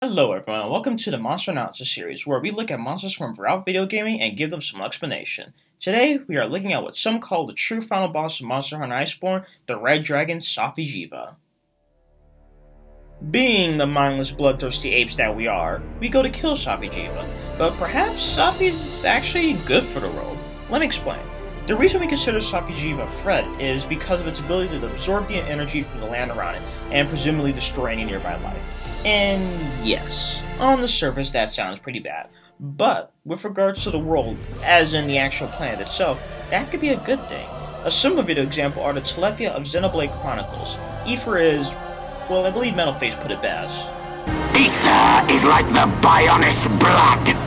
Hello everyone, and welcome to the Monster Analysis series, where we look at monsters from throughout video gaming and give them some explanation. Today, we are looking at what some call the true final boss of Monster Hunter Iceborne, the Red Dragon Safi'jiiva. Being the mindless, bloodthirsty apes that we are, we go to kill Safi'jiiva, but perhaps Safi is actually good for the role. Let me explain. The reason we consider Safi'jiiva a threat is because of its ability to absorb the energy from the land around it, and presumably destroy any nearby life. And yes, on the surface that sounds pretty bad, but with regards to the world, as in the actual planet itself, that could be a good thing. A similar video example are the Telephia of Xenoblade Chronicles. Ether is, well, I believe Metal Face put it best. Ether is like the Bionis blood.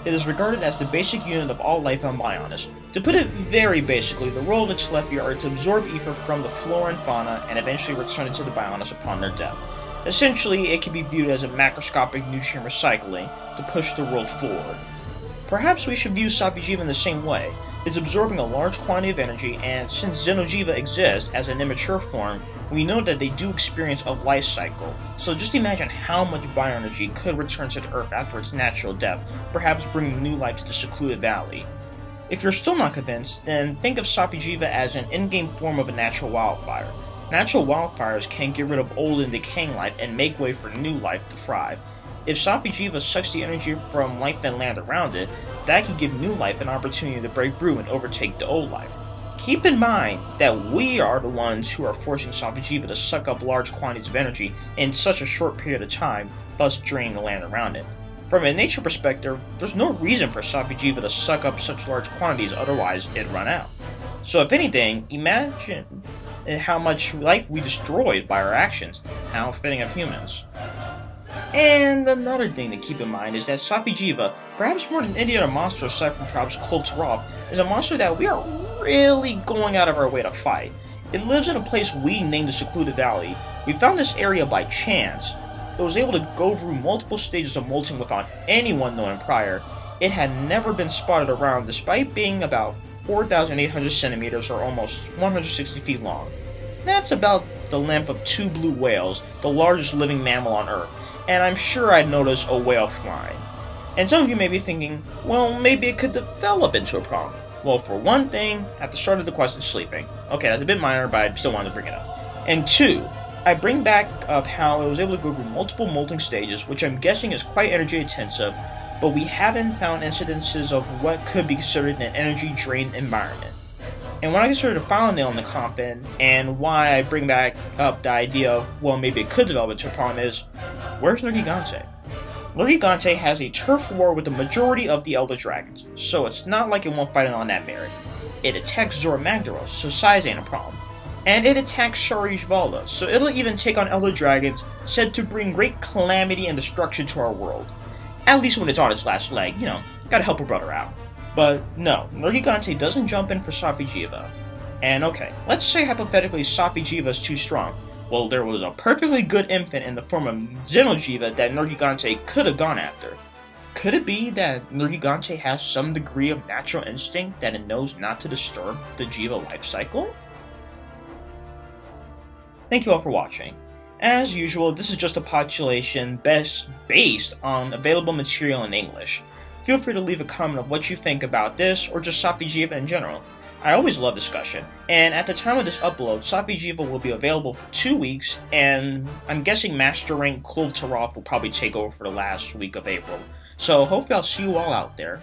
It is regarded as the basic unit of all life on Bionis. To put it very basically, the role of the Telephia are to absorb ether from the flora and fauna and eventually return it to the Bionis upon their death. Essentially, it can be viewed as a macroscopic nutrient recycling to push the world forward. Perhaps we should view Safi'jiiva in the same way. It's absorbing a large quantity of energy, and since Xeno'jiiva exists as an immature form, we know that they do experience a life cycle. So just imagine how much bioenergy could return to the Earth after its natural death, perhaps bringing new life to the secluded valley. If you're still not convinced, then think of Safi'jiiva as an in-game form of a natural wildfire. Natural wildfires can get rid of old and decaying life and make way for new life to thrive. If Safi'jiiva sucks the energy from life and land around it, that can give new life an opportunity to break through and overtake the old life. Keep in mind that we are the ones who are forcing Safi'jiiva to suck up large quantities of energy in such a short period of time, thus draining the land around it. From a nature perspective, there's no reason for Safi'jiiva to suck up such large quantities, otherwise it'd run out. So if anything, imagine how much life we destroyed by our actions. How fitting of humans. And another thing to keep in mind is that Safi'jiiva, perhaps more than any other monster aside from perhaps Kul'Taroth, is a monster that we are really going out of our way to fight. It lives in a place we named the Secluded Valley. We found this area by chance. It was able to go through multiple stages of molting without anyone knowing prior. It had never been spotted around despite being about 4,800 centimeters or almost 160 feet long. That's about the length of 2 blue whales, the largest living mammal on Earth, and I'm sure I'd notice a whale flying. And some of you may be thinking, well, maybe it could develop into a problem. Well, for one thing, at the start of the quest it's sleeping. Okay, that's a bit minor, but I still wanted to bring it up. And 2, I bring back up how it was able to go through multiple molting stages, which I'm guessing is quite energy intensive, but we haven't found incidences of what could be considered an energy-drained environment. And when I consider the final nail in the coffin, and why I bring back up the idea of, well, maybe it could develop into a problem is, where's Nergigante? Nergigante has a turf war with the majority of the Elder Dragons, so it's not like it won't fight it on that merit. It attacks Zora Magdaros, so size ain't a problem. And it attacks Safi'jiiva, so it'll even take on Elder Dragons, said to bring great calamity and destruction to our world. At least when it's on its last leg, you know, gotta help a brother out. But no, Nergigante doesn't jump in for Safi'jiiva. And okay, let's say hypothetically Safi'jiiva is too strong. Well, there was a perfectly good infant in the form of Xeno'jiiva that Nergigante could have gone after. Could it be that Nergigante has some degree of natural instinct that it knows not to disturb the Jiva life cycle? Thank you all for watching. As usual, this is just a population based on available material in English. Feel free to leave a comment of what you think about this, or just Safi'jiiva in general. I always love discussion, and at the time of this upload, Safi'jiiva will be available for 2 weeks, and I'm guessing Master Rank Kul'Taroth will probably take over for the last week of April. So hopefully I'll see you all out there.